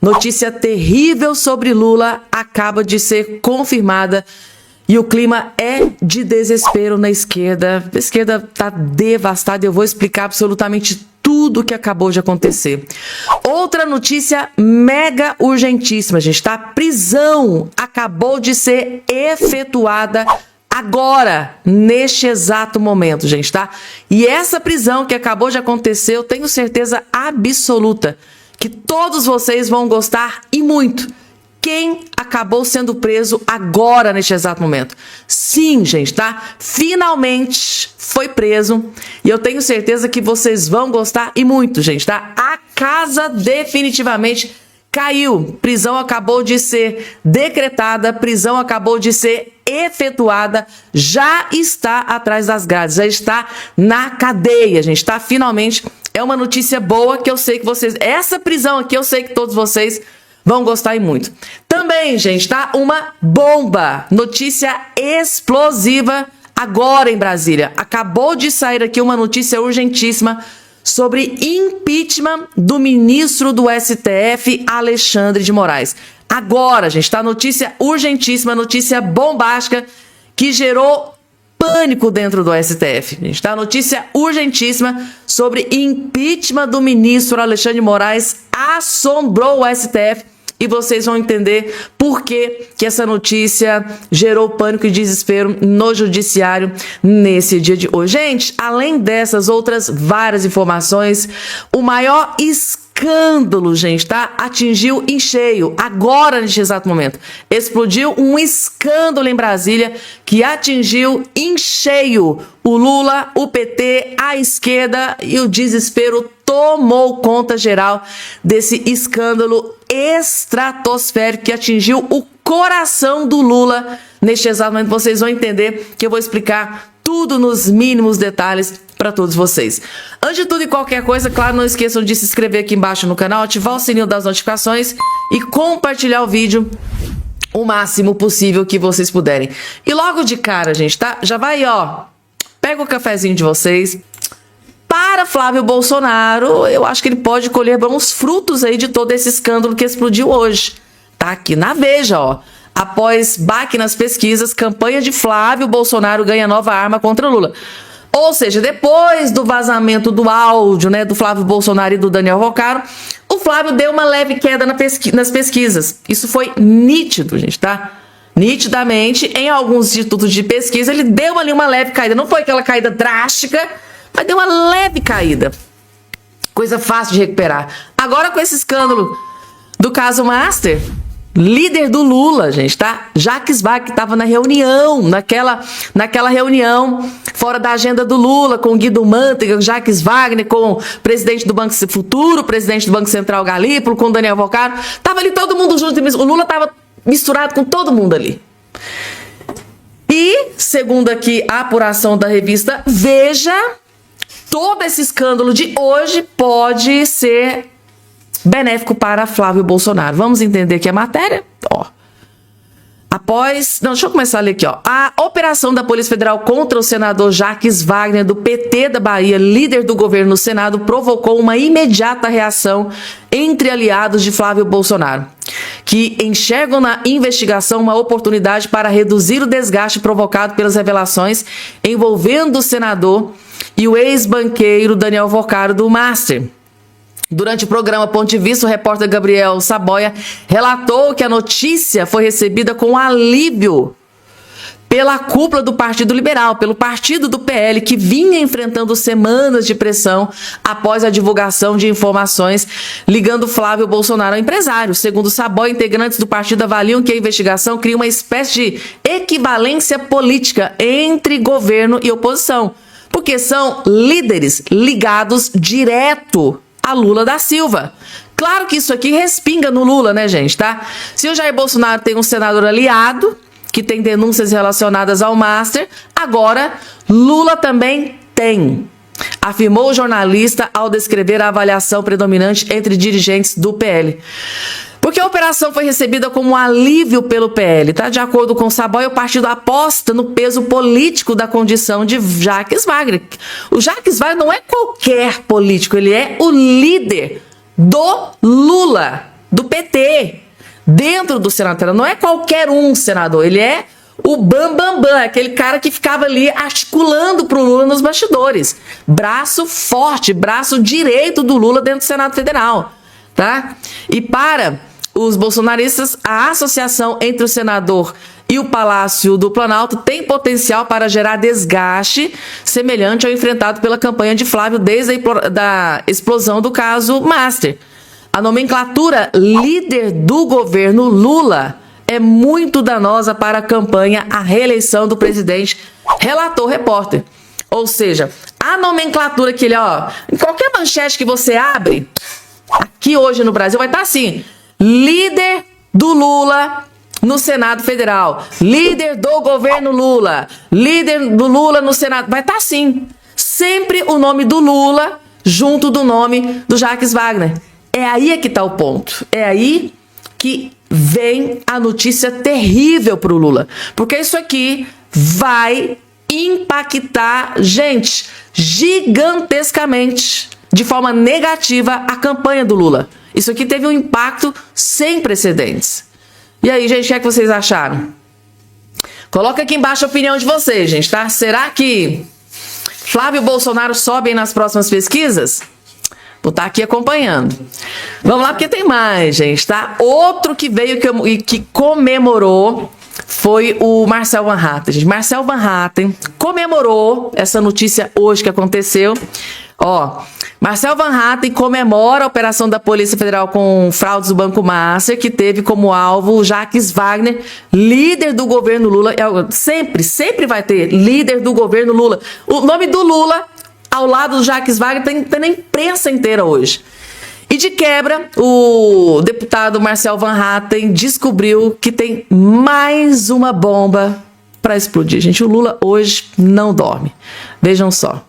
Notícia terrível sobre Lula acaba de ser confirmada e o clima é de desespero na esquerda. A esquerda está devastada e eu vou explicar absolutamente tudo o que acabou de acontecer. Outra notícia mega urgentíssima, gente, tá? Prisão acabou de ser efetuada agora, neste exato momento, gente, tá? E essa prisão que acabou de acontecer, eu tenho certeza absoluta que todos vocês vão gostar e muito. Quem acabou sendo preso agora, neste exato momento? Sim, gente, tá? Finalmente foi preso. E eu tenho certeza que vocês vão gostar e muito, gente, tá? A casa definitivamente caiu. Prisão acabou de ser decretada, prisão acabou de ser efetuada, já está atrás das grades, já está na cadeia, gente, tá? Finalmente é uma notícia boa que eu sei que vocês... Essa prisão aqui eu sei que todos vocês vão gostar e muito. Também, gente, tá? Uma bomba. Notícia explosiva agora em Brasília. Acabou de sair aqui uma notícia urgentíssima sobre impeachment do ministro do STF, Alexandre de Moraes. Agora, gente, tá? Notícia urgentíssima, notícia bombástica que gerou pânico dentro do STF, gente, tá? Notícia urgentíssima sobre impeachment do ministro Alexandre de Moraes assombrou o STF e vocês vão entender por que essa notícia gerou pânico e desespero no judiciário nesse dia de hoje. Gente, além dessas outras várias informações, o maior escândalo, gente, tá? Atingiu em cheio, agora, neste exato momento. Explodiu um escândalo em Brasília que atingiu em cheio o Lula, o PT, a esquerda e o desespero tomou conta geral desse escândalo estratosférico que atingiu o coração do Lula. Neste exato momento vocês vão entender que eu vou explicar tudo nos mínimos detalhes para todos vocês. Antes de tudo e qualquer coisa, claro, não esqueçam de se inscrever aqui embaixo no canal, ativar o sininho das notificações e compartilhar o vídeo o máximo possível que vocês puderem. E logo de cara, gente, tá? Já vai, ó, pega o cafezinho de vocês. Para Flávio Bolsonaro, eu acho que ele pode colher bons frutos aí de todo esse escândalo que explodiu hoje. Tá aqui na Veja, ó. Após baque nas pesquisas, campanha de Flávio Bolsonaro ganha nova arma contra Lula. Ou seja, depois do vazamento do áudio, né, do Flávio Bolsonaro e do Daniel Roccaro, o Flávio deu uma leve queda nas pesquisas. Isso foi nítido, gente, tá? Nitidamente, em alguns institutos de pesquisa, ele deu ali uma leve caída. Não foi aquela caída drástica, mas deu uma leve caída. Coisa fácil de recuperar. Agora com esse escândalo do caso Master, líder do Lula, gente, tá? Jacques Wagner estava na reunião, naquela reunião fora da agenda do Lula, com o Guido Mantega, Jacques Wagner, com o presidente do Banco Futuro, presidente do Banco Central Galípolo, com o Daniel Roccaro. Tava ali todo mundo junto, o Lula tava misturado com todo mundo ali. E, segundo aqui a apuração da revista Veja, todo esse escândalo de hoje pode ser benéfico para Flávio Bolsonaro. Vamos entender aqui a matéria? Ó. Deixa eu começar a ler aqui, ó. A operação da Polícia Federal contra o senador Jacques Wagner, do PT da Bahia, líder do governo no Senado, provocou uma imediata reação entre aliados de Flávio Bolsonaro, que enxergam na investigação uma oportunidade para reduzir o desgaste provocado pelas revelações envolvendo o senador e o ex-banqueiro Daniel Roccaro do Master. Durante o programa Ponto de Vista, o repórter Gabriel Saboia relatou que a notícia foi recebida com alívio pela cúpula do Partido Liberal, pelo partido do PL, que vinha enfrentando semanas de pressão após a divulgação de informações ligando Flávio Bolsonaro ao empresário. Segundo Saboia, integrantes do partido avaliam que a investigação cria uma espécie de equivalência política entre governo e oposição, porque são líderes ligados direto a Lula da Silva. Claro que isso aqui respinga no Lula, né, gente, tá? Se o Jair Bolsonaro tem um senador aliado que tem denúncias relacionadas ao Master, agora Lula também tem, afirmou o jornalista ao descrever a avaliação predominante entre dirigentes do PL. Porque a operação foi recebida como um alívio pelo PL, tá? De acordo com o Saboia, o partido aposta no peso político da condição de Jacques Wagner. O Jacques Wagner não é qualquer político, ele é o líder do Lula. do PT dentro do Senado Federal. Não é qualquer um senador, ele é o bambambam, aquele cara que ficava ali articulando pro Lula nos bastidores. Braço forte, braço direito do Lula dentro do Senado Federal, tá? E para os bolsonaristas, a associação entre o senador e o Palácio do Planalto tem potencial para gerar desgaste semelhante ao enfrentado pela campanha de Flávio desde a explosão do caso Master. A nomenclatura líder do governo Lula é muito danosa para a campanha à reeleição do presidente, relatou o repórter. Ou seja, a nomenclatura que ele, em qualquer manchete que você abre, aqui hoje no Brasil vai estar assim: líder do Lula no Senado Federal, líder do governo Lula, líder do Lula no Senado, vai estar assim. Sempre o nome do Lula junto do nome do Jacques Wagner. É aí que está o ponto. É aí que vem a notícia terrível para o Lula. Porque isso aqui vai impactar, gente, gigantescamente, de forma negativa, a campanha do Lula. Isso aqui teve um impacto sem precedentes. E aí, gente, o que é que vocês acharam? Coloca aqui embaixo a opinião de vocês, gente, tá? Será que Flávio e Bolsonaro sobem nas próximas pesquisas? Vou estar aqui acompanhando. Vamos lá, porque tem mais, gente, tá? Outro que veio e que comemorou foi o Marcel Van Hatten. Gente, Marcel Van Hatten comemorou essa notícia hoje que aconteceu. Marcel Van Hatten comemora a operação da Polícia Federal com fraudes do Banco Master, que teve como alvo o Jacques Wagner, líder do governo Lula. Sempre vai ter líder do governo Lula. O nome do Lula ao lado do Jacques Wagner tem na imprensa inteira hoje. E de quebra, o deputado Marcel Van Hatten descobriu que tem mais uma bomba para explodir. Gente, o Lula hoje não dorme. Vejam só.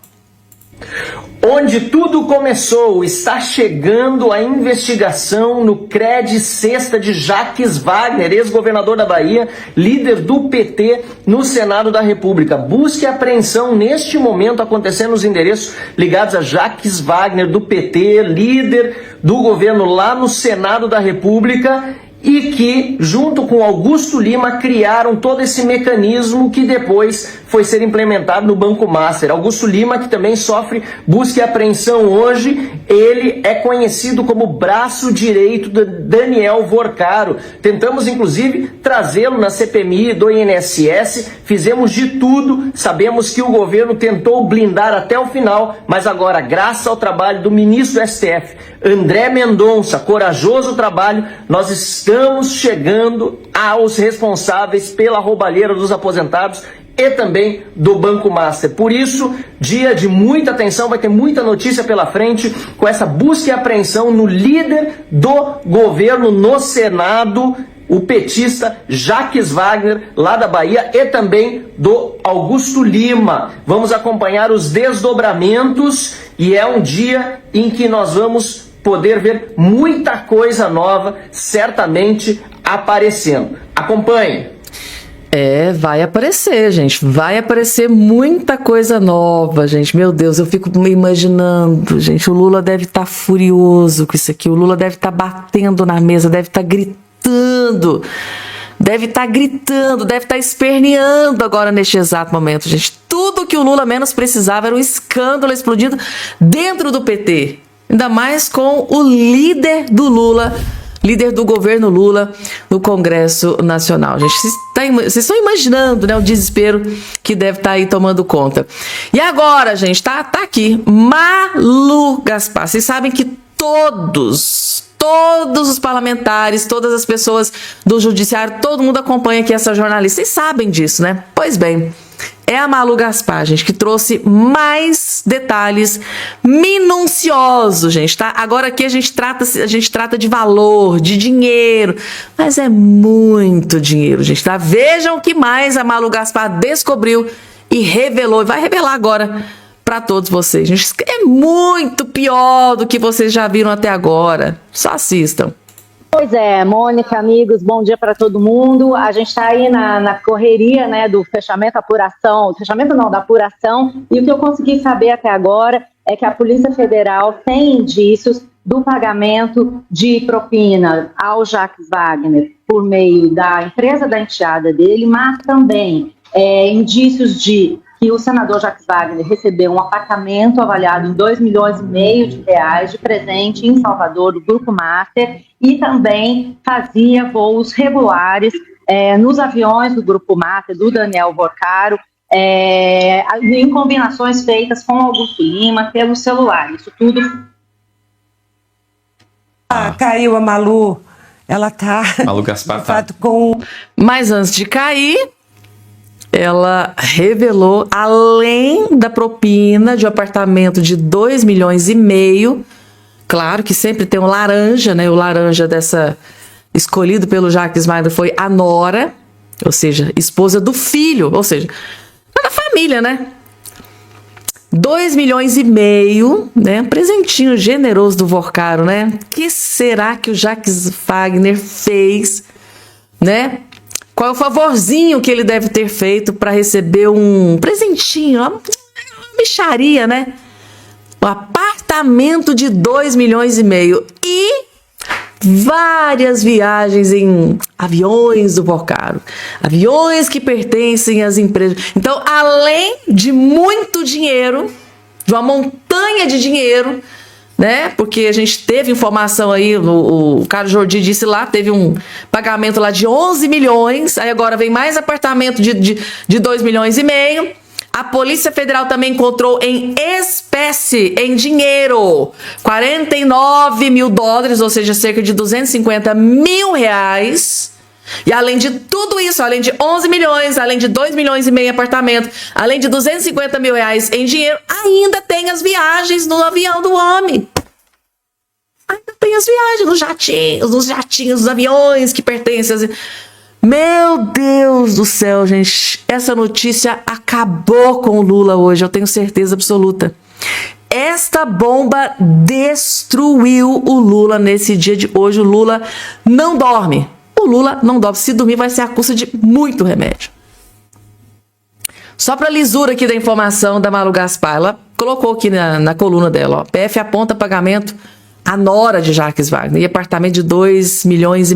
Onde tudo começou, está chegando a investigação no CRED Sexta de Jacques Wagner, ex-governador da Bahia, líder do PT no Senado da República. Busca e apreensão neste momento acontecendo nos endereços ligados a Jacques Wagner do PT, líder do governo lá no Senado da República, e que, junto com Augusto Lima, criaram todo esse mecanismo que depois foi ser implementado no Banco Master. Augusto Lima, que também sofre busca e apreensão hoje, ele é conhecido como braço direito de Daniel Vorcaro. Tentamos, inclusive, trazê-lo na CPMI do INSS, fizemos de tudo, sabemos que o governo tentou blindar até o final, mas agora, graças ao trabalho do ministro do STF, André Mendonça, corajoso trabalho, nós estamos chegando aos responsáveis pela roubalheira dos aposentados e também do Banco Master. Por isso, dia de muita atenção, vai ter muita notícia pela frente com essa busca e apreensão no líder do governo no Senado, o petista Jacques Wagner, lá da Bahia, e também do Augusto Lima. Vamos acompanhar os desdobramentos e é um dia em que nós vamos poder ver muita coisa nova, certamente aparecendo. Acompanhe! Vai aparecer, gente. Vai aparecer muita coisa nova, gente. Meu Deus, eu fico me imaginando, gente. O Lula deve estar furioso com isso aqui. O Lula deve estar batendo na mesa, deve estar gritando. Deve estar esperneando agora neste exato momento, gente. Tudo que o Lula menos precisava era um escândalo explodindo dentro do PT. Ainda mais com o líder do Lula, líder do governo Lula no Congresso Nacional. Gente, vocês estão imaginando, né, o desespero que deve estar aí tomando conta. E agora, gente, tá aqui, Malu Gaspar. Vocês sabem que todos os parlamentares, todas as pessoas do judiciário, todo mundo acompanha aqui essa jornalista. Vocês sabem disso, né? Pois bem, é a Malu Gaspar, gente, que trouxe mais detalhes minuciosos, gente, tá? Agora aqui a gente trata de valor, de dinheiro, mas é muito dinheiro, gente, tá? Vejam o que mais a Malu Gaspar descobriu e revelou, e vai revelar agora para todos vocês, gente. É muito pior do que vocês já viram até agora. Só assistam. Pois é, Mônica, amigos, bom dia para todo mundo. A gente está aí na correria, né, do fechamento da apuração, e o que eu consegui saber até agora é que a Polícia Federal tem indícios do pagamento de propina ao Jacques Wagner por meio da empresa da enteada dele, mas também indícios de que o senador Jacques Wagner recebeu um apartamento avaliado em 2,5 milhões de reais de presente em Salvador, do Grupo Master, e também fazia voos regulares nos aviões do Grupo Master, do Daniel Vorcaro, em combinações feitas com Augusto Lima pelo celular. Isso tudo... Caiu a Malu. Ela tá... Malu Gaspar de fato, com... Mas antes de cair, ela revelou, além da propina de um apartamento de 2,5 milhões, claro que sempre tem um laranja, né? O laranja escolhido pelo Jacques Wagner foi a nora, ou seja, esposa do filho, ou seja, da família, né? 2,5 milhões, né? Um presentinho generoso do Vorcaro, né? O que será que o Jacques Wagner fez, né? Qual é o favorzinho que ele deve ter feito para receber um presentinho, uma mixaria, né? Um apartamento de 2,5 milhões e várias viagens em aviões do Vorcaro, aviões que pertencem às empresas. Então, além de muito dinheiro, de uma montanha de dinheiro, né? Porque a gente teve informação aí, o Carlos Jordi disse lá, teve um pagamento lá de 11 milhões, aí agora vem mais apartamento de 2,5 milhões. A Polícia Federal também encontrou em espécie, em dinheiro, 49 mil dólares, ou seja, cerca de 250 mil reais. E além de tudo isso, além de 11 milhões, além de 2,5 milhões apartamento, além de 250 mil reais em dinheiro, ainda tem as viagens no avião do homem. Ainda tem as viagens nos jatinhos, nos aviões que pertencem às... Meu Deus do céu, gente. Essa notícia acabou com o Lula hoje, eu tenho certeza absoluta. Esta bomba destruiu o Lula nesse dia de hoje. O Lula não dorme. O Lula não dorme. Se dormir vai ser à custa de muito remédio. Só para lisura aqui da informação da Malu Gaspar, ela colocou aqui na coluna dela, ó, PF aponta pagamento à nora de Jacques Wagner e apartamento de 2,5 milhões.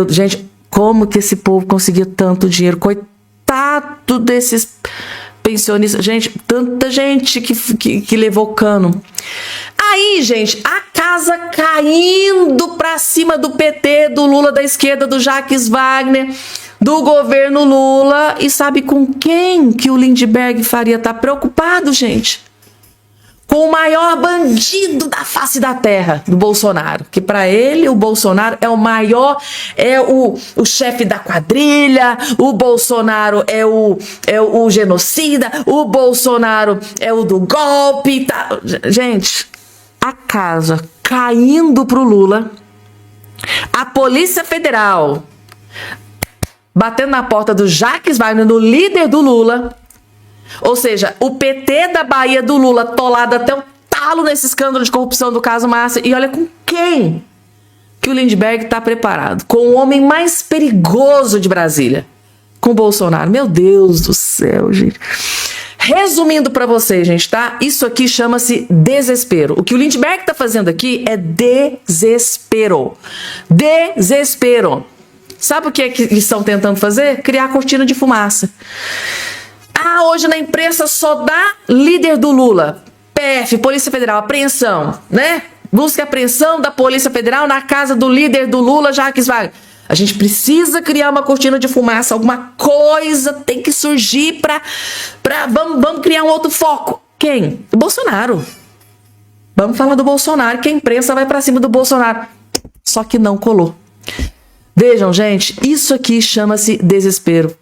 Gente, como que esse povo conseguia tanto dinheiro? Coitado desses pensionistas. Gente, tanta gente que levou cano. Aí, gente, a casa caindo pra cima do PT, do Lula, da esquerda, do Jacques Wagner, do governo Lula. E sabe com quem que o Lindbergh Faria tá preocupado, gente? Com o maior bandido da face da terra, do Bolsonaro. Que para ele, o Bolsonaro é o maior, é o chefe da quadrilha, o Bolsonaro é o genocida, o Bolsonaro é o do golpe. Tá. Gente, a casa caindo pro Lula, a Polícia Federal batendo na porta do Jacques Wagner, no líder do Lula. Ou seja, o PT da Bahia do Lula atolado até o talo nesse escândalo de corrupção do caso Márcia. E olha com quem que o Lindbergh está preparado. Com o homem mais perigoso de Brasília. Com o Bolsonaro. Meu Deus do céu, gente. Resumindo para vocês, gente, tá? Isso aqui chama-se desespero. O que o Lindbergh está fazendo aqui é desespero. Desespero. Sabe o que é que eles estão tentando fazer? Criar cortina de fumaça. Hoje na imprensa só dá líder do Lula, PF, Polícia Federal, apreensão, né? Busca e apreensão da Polícia Federal na casa do líder do Lula, Jacques Wagner. A gente precisa criar uma cortina de fumaça, alguma coisa tem que surgir vamos criar um outro foco. Quem? O Bolsonaro. Vamos falar do Bolsonaro, que a imprensa vai pra cima do Bolsonaro. Só que não colou. Vejam, gente, isso aqui chama-se desespero.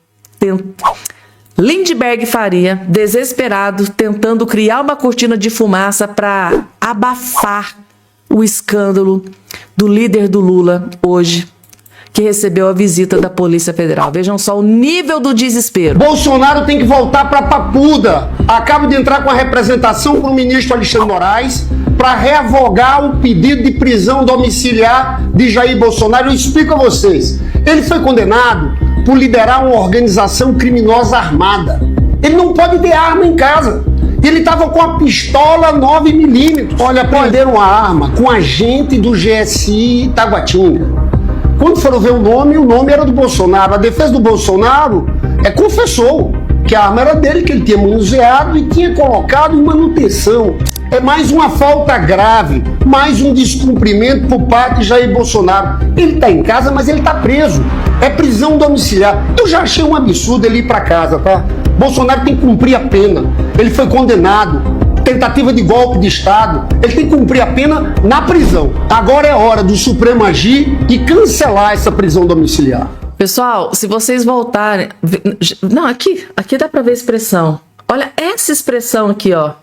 Lindbergh Faria, desesperado, tentando criar uma cortina de fumaça para abafar o escândalo do líder do Lula hoje, que recebeu a visita da Polícia Federal. Vejam só o nível do desespero. Bolsonaro tem que voltar para Papuda. Acaba de entrar com a representação para o ministro Alexandre Moraes para revogar o pedido de prisão domiciliar de Jair Bolsonaro. Eu explico a vocês. Ele foi condenado por liderar uma organização criminosa armada. Ele não pode ter arma em casa. E ele estava com a pistola 9mm. Olha, prenderam a arma com agente do GSI Taguatinga. Quando foram ver o nome era do Bolsonaro. A defesa do Bolsonaro confessou que a arma era dele, que ele tinha manuseado e tinha colocado em manutenção. É mais uma falta grave, mais um descumprimento por parte de Jair Bolsonaro. Ele está em casa, mas ele está preso. É prisão domiciliar. Eu já achei um absurdo ele ir para casa, tá? Bolsonaro tem que cumprir a pena. Ele foi condenado. Tentativa de golpe de Estado. Ele tem que cumprir a pena na prisão. Agora é hora do Supremo agir e cancelar essa prisão domiciliar. Pessoal, se vocês voltarem... Não, aqui dá para ver a expressão. Olha essa expressão aqui, ó,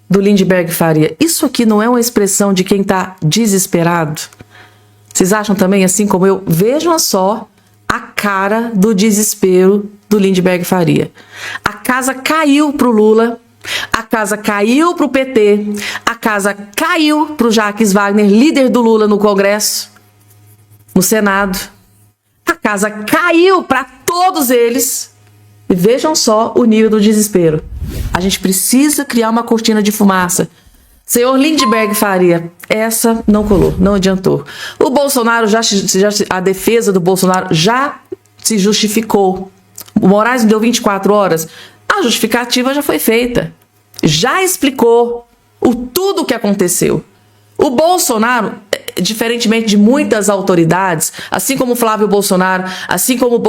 do Lindbergh Faria. Isso aqui não é uma expressão de quem tá desesperado? Vocês acham também, assim como eu? Vejam só a cara do desespero do Lindbergh Faria. A casa caiu pro Lula, a casa caiu pro PT, a casa caiu pro Jacques Wagner, líder do Lula no Congresso, no Senado. A casa caiu para todos eles. E vejam só o nível do desespero. A gente precisa criar uma cortina de fumaça. Senhor Lindbergh Faria, essa não colou, não adiantou. O Bolsonaro a defesa do Bolsonaro já se justificou. O Moraes deu 24 horas. A justificativa já foi feita. Já explicou tudo o que aconteceu. O Bolsonaro, diferentemente de muitas autoridades, assim como Flávio Bolsonaro, assim como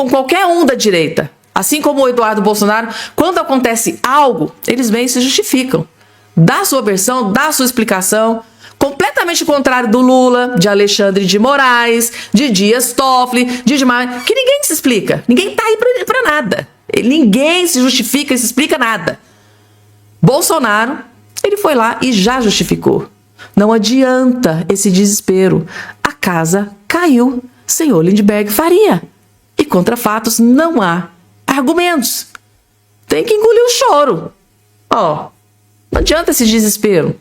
qualquer um da direita, assim como o Eduardo Bolsonaro, quando acontece algo, eles vêm e se justificam. Dá sua versão, dá sua explicação, completamente contrário do Lula, de Alexandre de Moraes, de Dias Toffoli, de Gilmar, que ninguém se explica, ninguém tá aí pra nada. Ninguém se justifica e se explica nada. Bolsonaro, ele foi lá e já justificou. Não adianta esse desespero. A casa caiu, senhor Lindbergh Faria. E contra fatos não há argumentos. Tem que engolir o choro. Ó, não adianta esse desespero.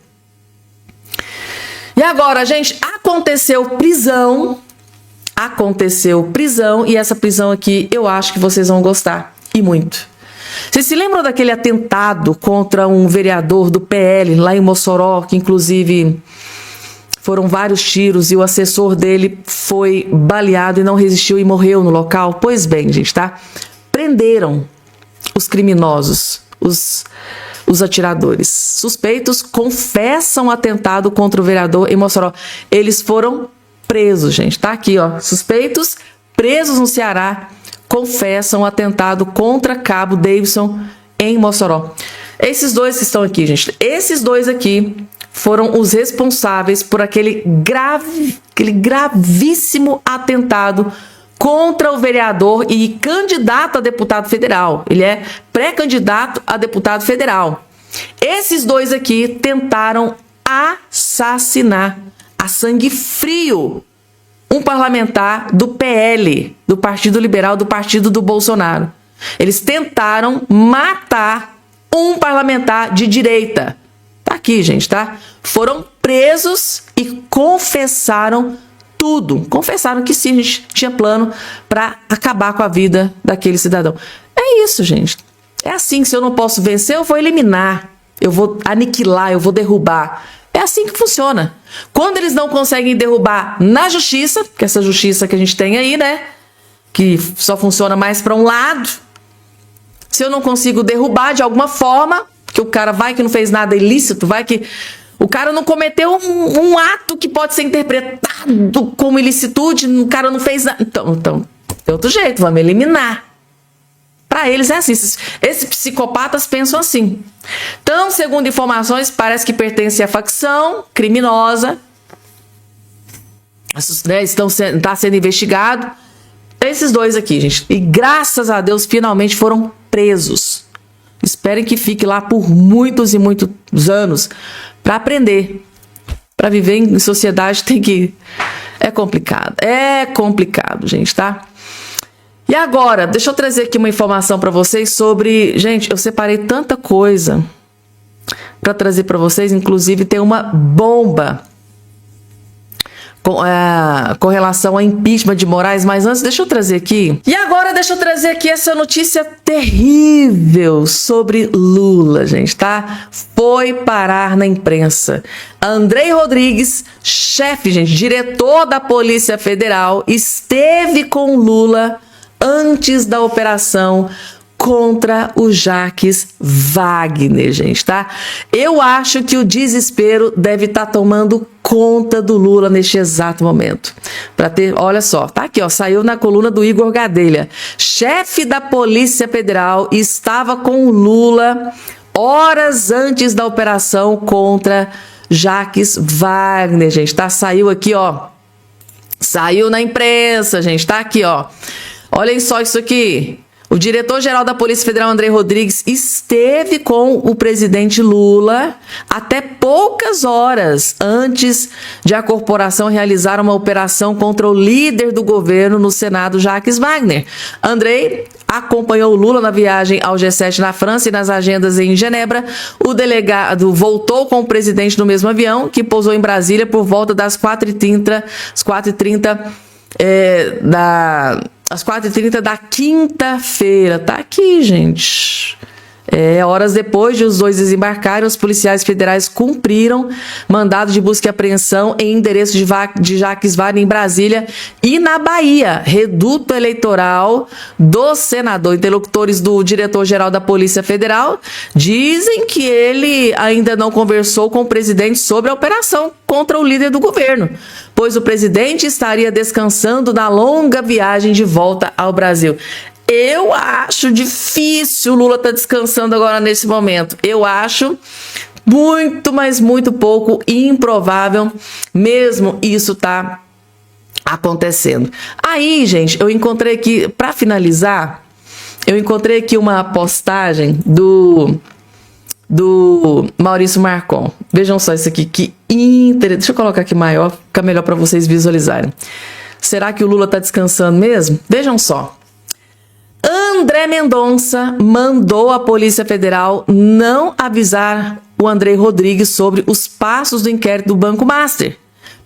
E agora, gente, aconteceu prisão, e essa prisão aqui eu acho que vocês vão gostar, e muito. Vocês se lembram daquele atentado contra um vereador do PL lá em Mossoró, que inclusive foram vários tiros e o assessor dele foi baleado e não resistiu e morreu no local? Pois bem, gente, tá? Prenderam os criminosos, os atiradores. Suspeitos confessam atentado contra o vereador em Mossoró. Eles foram presos, gente. Tá aqui, ó. Suspeitos presos no Ceará confessam atentado contra Cabo Davidson em Mossoró. Esses dois que estão aqui, gente, esses dois aqui foram os responsáveis por aquele gravíssimo atentado contra o vereador e candidato a deputado federal. Ele é pré-candidato a deputado federal. Esses dois aqui tentaram assassinar a sangue frio um parlamentar do PL, do Partido Liberal, do partido do Bolsonaro. Eles tentaram matar um parlamentar de direita. Tá aqui, gente, tá? Foram presos e confessaram tudo. Confessaram que sim, a gente tinha plano para acabar com a vida daquele cidadão. É isso, gente. É assim que se eu não posso vencer, eu vou eliminar. Eu vou aniquilar, eu vou derrubar. É assim que funciona. Quando eles não conseguem derrubar na justiça, que essa justiça que a gente tem aí, né? Que só funciona mais para um lado. Se eu não consigo derrubar de alguma forma, que o cara vai que não fez nada ilícito, vai que o cara não cometeu um ato que pode ser interpretado como ilicitude, o cara não fez nada. Então, tem outro jeito, vamos eliminar. Para eles é assim. Esses psicopatas pensam assim. Então, segundo informações, parece que pertence à facção criminosa. Está sendo investigado. Esses dois aqui, gente. E graças a Deus, finalmente foram presos. Esperem que fique lá por muitos e muitos anos para aprender. Para viver em sociedade tem que... É complicado, gente, tá? E agora, deixa eu trazer aqui uma informação para vocês sobre... Gente, eu separei tanta coisa para trazer para vocês, inclusive tem uma bomba com relação ao impeachment de Moraes, mas antes deixa eu trazer aqui. E agora deixa eu trazer aqui essa notícia terrível sobre Lula, gente, tá? Foi parar na imprensa. Andrei Rodrigues, chefe, gente, diretor da Polícia Federal, esteve com Lula antes da operação contra o Jacques Wagner, gente, tá? Eu acho que o desespero deve estar tomando conta do Lula neste exato momento. Para ter, olha só, tá aqui, ó, saiu na coluna do Igor Gadelha. Chefe da Polícia Federal estava com o Lula horas antes da operação contra Jacques Wagner, gente, tá? Saiu aqui, ó. Saiu na imprensa, gente, tá aqui, ó. Olhem só isso aqui. O diretor-geral da Polícia Federal, Andrei Rodrigues, esteve com o presidente Lula até poucas horas antes de a corporação realizar uma operação contra o líder do governo no Senado, Jacques Wagner. Andrei acompanhou o Lula na viagem ao G7 na França e nas agendas em Genebra. O delegado voltou com o presidente no mesmo avião, que pousou em Brasília por volta das 4h30 às 4h30 da quinta-feira. Tá aqui, gente. Horas depois de os dois desembarcarem, os policiais federais cumpriram mandado de busca e apreensão em endereço de Jacques Wagner em Brasília e na Bahia, reduto eleitoral do senador. Interlocutores do diretor-geral da Polícia Federal dizem que ele ainda não conversou com o presidente sobre a operação contra o líder do governo, pois o presidente estaria descansando na longa viagem de volta ao Brasil. Eu acho difícil o Lula estar descansando agora nesse momento. Eu acho muito, mas muito pouco improvável mesmo isso tá acontecendo. Aí, gente, eu encontrei aqui, para finalizar, eu encontrei aqui uma postagem do Maurício Marcon. Vejam só isso aqui, que interessante. Deixa eu colocar aqui maior, fica melhor para vocês visualizarem. Será que o Lula está descansando mesmo? Vejam só. André Mendonça mandou a Polícia Federal não avisar o Andrei Rodrigues sobre os passos do inquérito do Banco Master,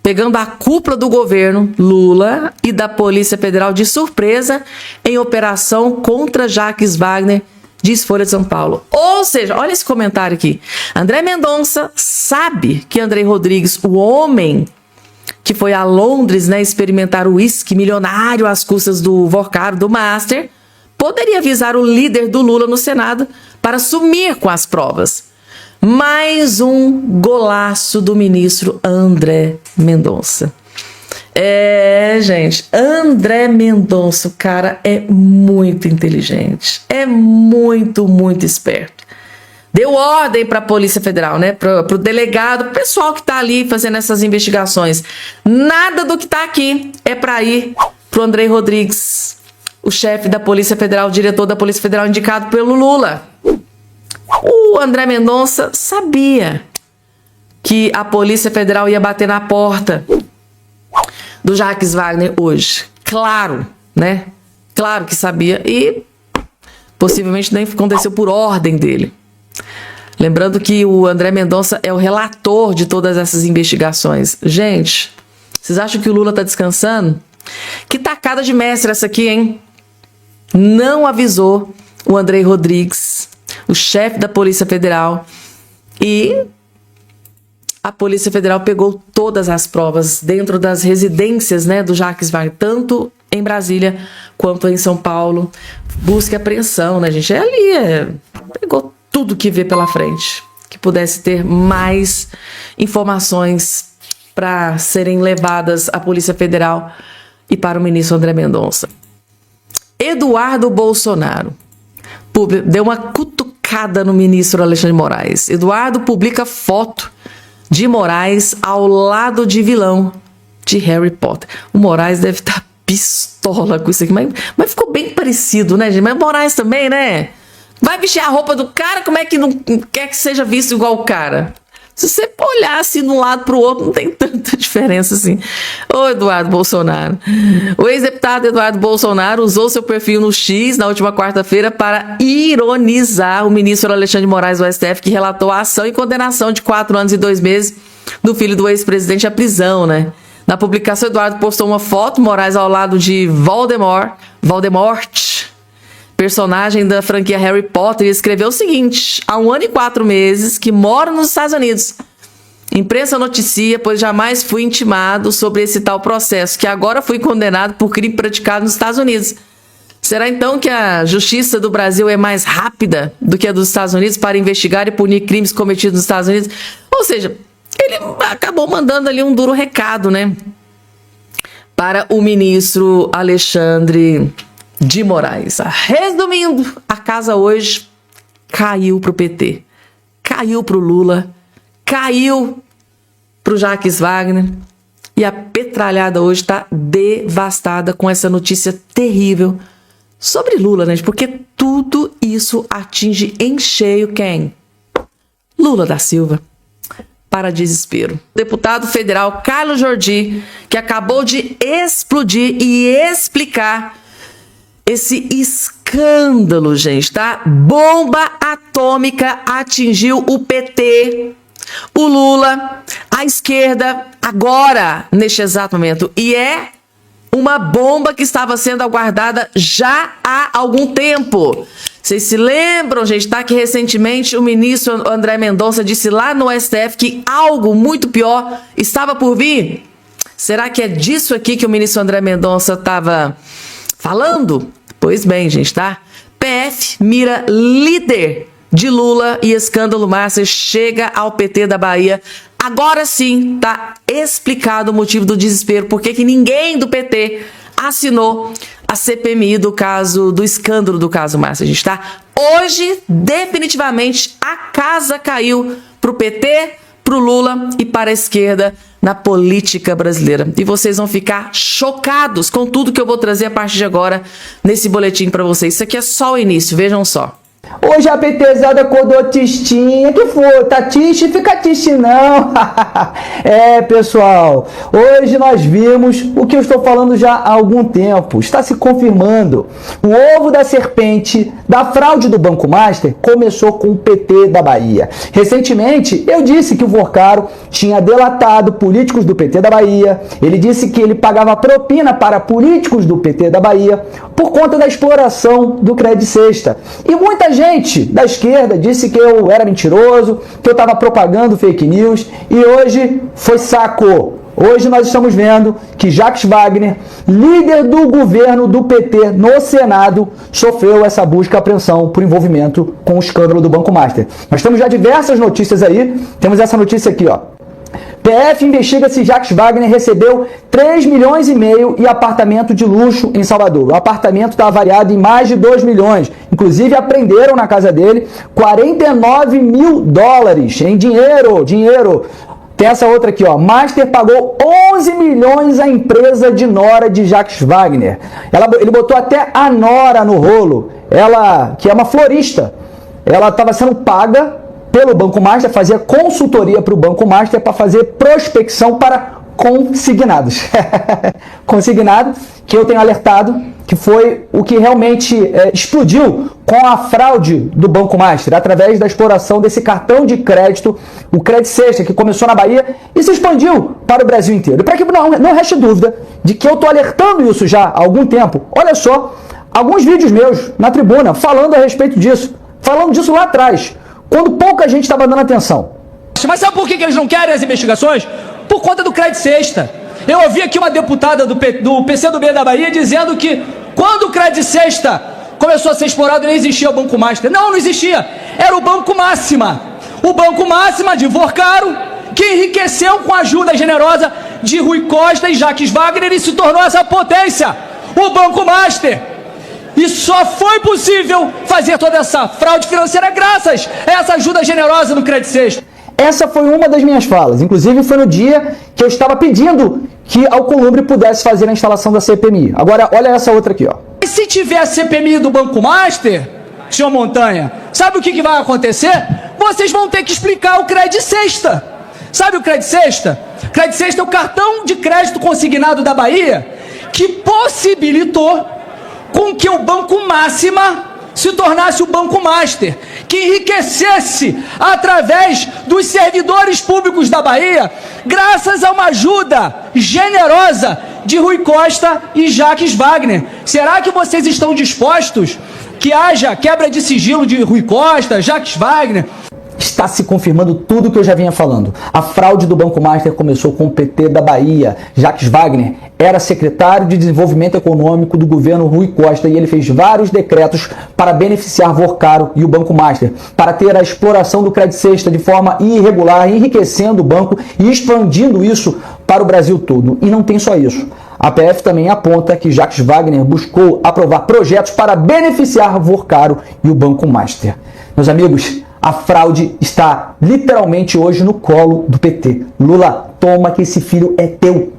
pegando a cúpula do governo Lula e da Polícia Federal de surpresa em operação contra Jacques Wagner, diz Folha de São Paulo. Ou seja, olha esse comentário aqui. André Mendonça sabe que Andrei Rodrigues, o homem que foi a Londres, né, experimentar o uísque milionário às custas do Vocaro, do Master, poderia avisar o líder do Lula no Senado para sumir com as provas. Mais um golaço do ministro André Mendonça. Gente, André Mendonça, o cara é muito inteligente, é muito, muito esperto. Deu ordem para a Polícia Federal, né, para o delegado, o pessoal que está ali fazendo essas investigações. Nada do que está aqui é para ir para o Andrei Rodrigues, o chefe da Polícia Federal, o diretor da Polícia Federal indicado pelo Lula. O André Mendonça sabia que a Polícia Federal ia bater na porta do Jacques Wagner hoje. Claro, né? Claro que sabia e possivelmente nem aconteceu por ordem dele. Lembrando que o André Mendonça é o relator de todas essas investigações. Gente, vocês acham que o Lula tá descansando? Que tacada de mestre essa aqui, hein? Não avisou o Andrei Rodrigues, o chefe da Polícia Federal, e a Polícia Federal pegou todas as provas dentro das residências, né, do Jacques Wagner, tanto em Brasília quanto em São Paulo. Busca e apreensão, né, gente? Pegou tudo que vê pela frente, que pudesse ter mais informações para serem levadas à Polícia Federal e para o ministro André Mendonça. Eduardo Bolsonaro deu uma cutucada no ministro Alexandre de Moraes. Eduardo publica foto de Moraes ao lado de vilão de Harry Potter. O Moraes deve estar pistola com isso aqui, mas ficou bem parecido, né, gente? Mas Moraes também, né? Vai vestir a roupa do cara, como é que não quer que seja visto igual o cara? Se você olhar assim de um lado para o outro, não tem tanta diferença assim. Ô, Eduardo Bolsonaro. O ex-deputado Eduardo Bolsonaro usou seu perfil no X na última quarta-feira para ironizar o ministro Alexandre de Moraes do STF, que relatou a ação e condenação de 4 anos e 2 meses do filho do ex-presidente à prisão, né? Na publicação, Eduardo postou uma foto, Moraes ao lado de Voldemort, personagem da franquia Harry Potter, e escreveu o seguinte: há 1 ano e 4 meses que moro nos Estados Unidos. Imprensa noticia, pois jamais fui intimado sobre esse tal processo, que agora fui condenado por crime praticado nos Estados Unidos. Será então que a justiça do Brasil é mais rápida do que a dos Estados Unidos para investigar e punir crimes cometidos nos Estados Unidos? Ou seja, ele acabou mandando ali um duro recado, né, para o ministro Alexandre de Moraes. Resumindo, a casa hoje caiu para o PT, caiu para o Lula, caiu para o Jacques Wagner, e a petralhada hoje está devastada com essa notícia terrível sobre Lula, né? Porque tudo isso atinge em cheio quem? Lula da Silva. Para desespero. O deputado federal Carlos Jordi, que acabou de explodir e explicar esse escândalo, gente, tá? Bomba atômica atingiu o PT, o Lula, a esquerda, agora, neste exato momento. E é uma bomba que estava sendo aguardada já há algum tempo. Vocês se lembram, gente, tá? Que recentemente o ministro André Mendonça disse lá no STF que algo muito pior estava por vir? Será que é disso aqui que o ministro André Mendonça estava falando? Pois bem, gente, tá? PF mira líder de Lula e escândalo Master chega ao PT da Bahia. Agora sim tá explicado o motivo do desespero, porque que ninguém do PT assinou a CPMI do escândalo do caso Master, gente, tá? Hoje, definitivamente, a casa caiu pro PT, pro Lula e para a esquerda na política brasileira. E vocês vão ficar chocados com tudo que eu vou trazer a partir de agora nesse boletim para vocês. Isso aqui é só o início, vejam só. Hoje a PTzada acordou tistinha, que foi? Tá triste? Fica triste não. É, pessoal, hoje nós vimos o que eu estou falando já há algum tempo. Está se confirmando. O ovo da serpente da fraude do Banco Master começou com o PT da Bahia. Recentemente, eu disse que o Vorcaro tinha delatado políticos do PT da Bahia. Ele disse que ele pagava propina para políticos do PT da Bahia por conta da exploração do Cred Sexta. E muita gente da esquerda disse que eu era mentiroso, que eu estava propagando fake news, e hoje foi saco. Hoje nós estamos vendo que Jacques Wagner, líder do governo do PT no Senado, sofreu essa busca e apreensão por envolvimento com o escândalo do Banco Master. Nós temos já diversas notícias aí, temos essa notícia aqui, ó. PF investiga se Jacques Wagner recebeu 3,5 milhões e apartamento de luxo em Salvador. O apartamento está avaliado em mais de 2 milhões. Inclusive, apreenderam na casa dele 49 mil dólares em dinheiro. Tem essa outra aqui, ó. Master pagou 11 milhões à empresa de nora de Jacques Wagner. Ele botou até a nora no rolo. Ela, que é uma florista, ela estava sendo paga pelo Banco Master, fazia consultoria para o Banco Master para fazer prospecção para consignados. Consignado, que eu tenho alertado, que foi o que realmente explodiu com a fraude do Banco Master, através da exploração desse cartão de crédito, o Cred Sexta, que começou na Bahia e se expandiu para o Brasil inteiro. E para que não reste dúvida de que eu estou alertando isso já há algum tempo, olha só, alguns vídeos meus na tribuna falando a respeito disso, falando disso lá atrás, quando pouca gente estava dando atenção. Mas sabe por que eles não querem as investigações? Por conta do Cred Sexta. Eu ouvi aqui uma deputada do PCdoB da Bahia dizendo que quando o Cred Sexta começou a ser explorado, não existia o Banco Master. Não existia. Era o Banco Máxima. O Banco Máxima de Vorcaro, que enriqueceu com a ajuda generosa de Rui Costa e Jacques Wagner e se tornou essa potência, o Banco Master. E só foi possível fazer toda essa fraude financeira graças a essa ajuda generosa do Cred Sexta. Essa foi uma das minhas falas. Inclusive foi no dia que eu estava pedindo que a Alcolumbre pudesse fazer a instalação da CPMI. Agora, olha essa outra aqui, ó. E se tiver a CPMI do Banco Master, senhor Montanha, sabe o que vai acontecer? Vocês vão ter que explicar o Cred Sexta. Sabe o Cred Sexta? Cred Sexta é o cartão de crédito consignado da Bahia que possibilitou com que o Banco Máxima se tornasse o Banco Master, que enriquecesse através dos servidores públicos da Bahia, graças a uma ajuda generosa de Rui Costa e Jacques Wagner. Será que vocês estão dispostos que haja quebra de sigilo de Rui Costa, Jacques Wagner? Está se confirmando tudo o que eu já vinha falando. A fraude do Banco Master começou com o PT da Bahia. Jacques Wagner era secretário de Desenvolvimento Econômico do governo Rui Costa e ele fez vários decretos para beneficiar Vorcaro e o Banco Master, para ter a exploração do Credit Sexta de forma irregular, enriquecendo o banco e expandindo isso para o Brasil todo. E não tem só isso. A PF também aponta que Jacques Wagner buscou aprovar projetos para beneficiar Vorcaro e o Banco Master. Meus amigos, a fraude está literalmente hoje no colo do PT. Lula, toma que esse filho é teu.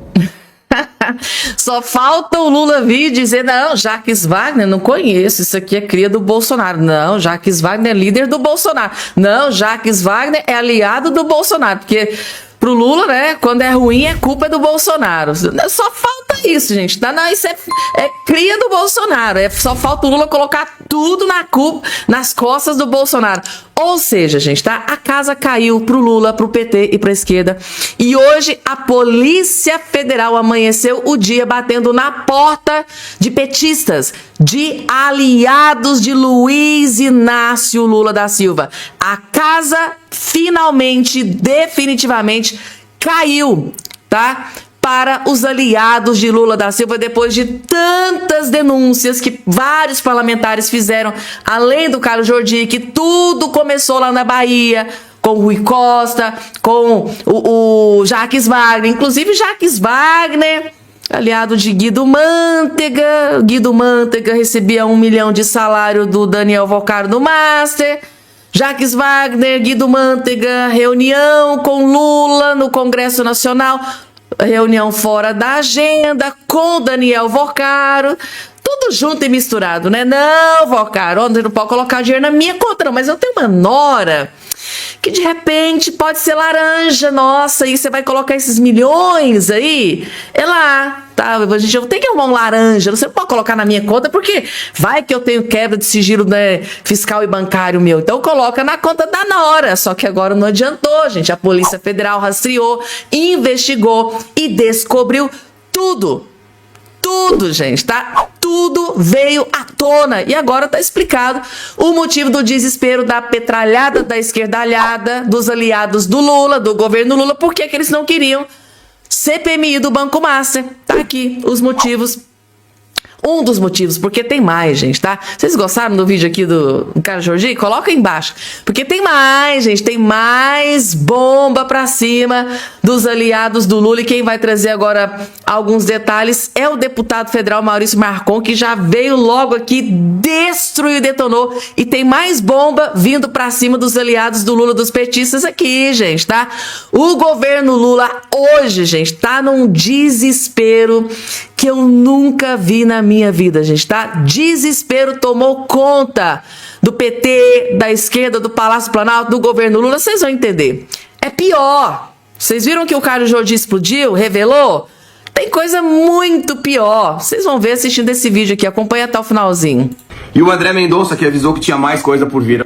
Só falta o Lula vir e dizer, não, Jacques Wagner, não conheço, isso aqui é cria do Bolsonaro. Não, Jacques Wagner é líder do Bolsonaro. Não, Jacques Wagner é aliado do Bolsonaro, porque pro Lula, né, quando é ruim, é culpa do Bolsonaro. Só falta isso, gente. Não, isso é cria do Bolsonaro. Só falta o Lula colocar tudo na culpa, nas costas do Bolsonaro. Ou seja, gente, tá? A casa caiu pro Lula, pro PT e pra esquerda. E hoje a Polícia Federal amanheceu o dia batendo na porta de petistas, de aliados de Luiz Inácio Lula da Silva. A casa finalmente, definitivamente caiu, tá? Para os aliados de Lula da Silva, depois de tantas denúncias que vários parlamentares fizeram, além do Carlos Jordi, que tudo começou lá na Bahia, com o Rui Costa, com o Jacques Wagner, inclusive Jacques Wagner, aliado de Guido Mantega. Guido Mantega recebia 1 milhão de salário do Daniel Vorcaro no Master. Jacques Wagner, Guido Mantega, reunião com Lula no Congresso Nacional, reunião fora da agenda com Daniel Vorcaro, tudo junto e misturado, né? Não, Vorcaro, você não pode colocar dinheiro na minha conta, não, mas eu tenho uma nora que de repente pode ser laranja, nossa, e você vai colocar esses milhões aí, é lá, tá? A gente tem que arrumar um laranja, você não pode colocar na minha conta, porque vai que eu tenho quebra de sigilo, né, fiscal e bancário meu, então coloca na conta da nora, só que agora não adiantou, gente, a Polícia Federal rastreou, investigou e descobriu tudo, gente, tá? Tudo veio à tona e agora tá explicado o motivo do desespero da petralhada da esquerdalhada, dos aliados do Lula, do governo Lula, porque que eles não queriam CPMI do Banco Master. Tá aqui os motivos. Um dos motivos, porque tem mais, gente, tá? Vocês gostaram do vídeo aqui do Carlos Jordi? Coloca aí embaixo. Porque tem mais, gente, tem mais bomba pra cima dos aliados do Lula. E quem vai trazer agora alguns detalhes é o deputado federal Maurício Marcon, que já veio logo aqui, destruiu e detonou. E tem mais bomba vindo pra cima dos aliados do Lula, dos petistas aqui, gente, tá? O governo Lula hoje, gente, tá num desespero que eu nunca vi na minha vida, gente, tá? Desespero tomou conta do PT, da esquerda, do Palácio Planalto, do governo Lula. Vocês vão entender. É pior. Vocês viram que o Carlos Jordi explodiu, revelou? Tem coisa muito pior. Vocês vão ver assistindo esse vídeo aqui. Acompanha até o finalzinho. E o André Mendonça, que avisou que tinha mais coisa por vir.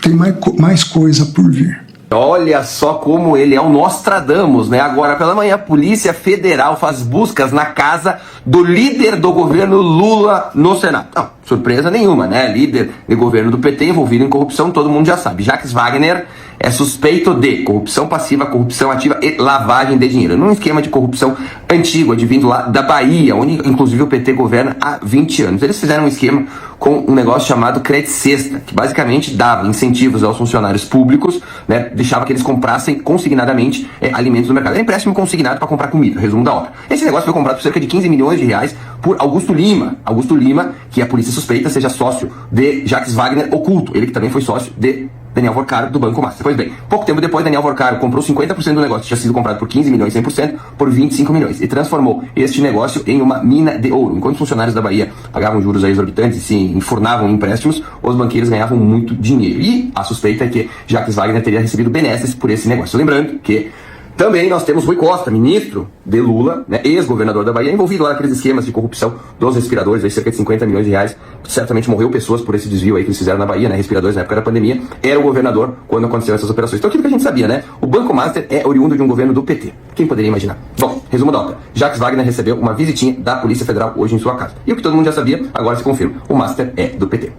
Tem mais coisa por vir. Olha só como ele é o Nostradamus, né? Agora pela manhã, a Polícia Federal faz buscas na casa do líder do governo Lula no Senado. Não, surpresa nenhuma, né? Líder de governo do PT envolvido em corrupção, todo mundo já sabe. Jacques Wagner é suspeito de corrupção passiva, corrupção ativa e lavagem de dinheiro. Num esquema de corrupção antigo, advindo lá da Bahia, onde inclusive o PT governa há 20 anos. Eles fizeram um esquema com um negócio chamado Credit Sexta, que basicamente dava incentivos aos funcionários públicos, né, deixava que eles comprassem consignadamente alimentos no mercado. Era empréstimo consignado para comprar comida, resumo da obra. Esse negócio foi comprado por cerca de 15 milhões de reais por Augusto Lima. Augusto Lima, que a polícia suspeita seja sócio de Jacques Wagner oculto, ele que também foi sócio de Daniel Vorcaro do Banco Master. Pois bem, pouco tempo depois, Daniel Vorcaro comprou 50% do negócio, que tinha sido comprado por 15 milhões, 100%, por 25 milhões, e transformou este negócio em uma mina de ouro. Enquanto os funcionários da Bahia pagavam juros exorbitantes e se enfurnavam em empréstimos, os banqueiros ganhavam muito dinheiro. E a suspeita é que Jacques Wagner teria recebido benesses por esse negócio. Lembrando que Também nós temos Rui Costa, ministro de Lula, né, ex-governador da Bahia, envolvido lá naqueles esquemas de corrupção dos respiradores, aí cerca de 50 milhões de reais. Certamente morreu pessoas por esse desvio aí que eles fizeram na Bahia, né, respiradores na época da pandemia. Era o governador quando aconteceram essas operações. Então aquilo que a gente sabia, né? O Banco Master é oriundo de um governo do PT. Quem poderia imaginar? Bom, resumo da ópera. Jacques Wagner recebeu uma visitinha da Polícia Federal hoje em sua casa. E o que todo mundo já sabia, agora se confirma. O Master é do PT.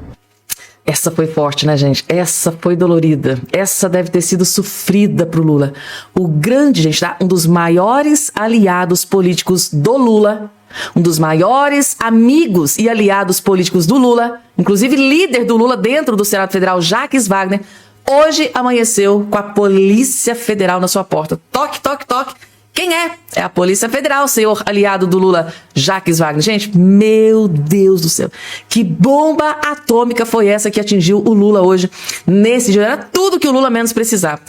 Essa foi forte, né, gente? Essa foi dolorida. Essa deve ter sido sofrida pro Lula. O grande, gente, tá? Um dos maiores aliados políticos do Lula, um dos maiores amigos e aliados políticos do Lula, inclusive líder do Lula dentro do Senado Federal, Jacques Wagner, hoje amanheceu com a Polícia Federal na sua porta. Toque, toque, toque. Quem é? É a Polícia Federal, senhor aliado do Lula, Jacques Wagner. Gente, meu Deus do céu. Que bomba atômica foi essa que atingiu o Lula hoje, nesse dia? Era tudo que o Lula menos precisava.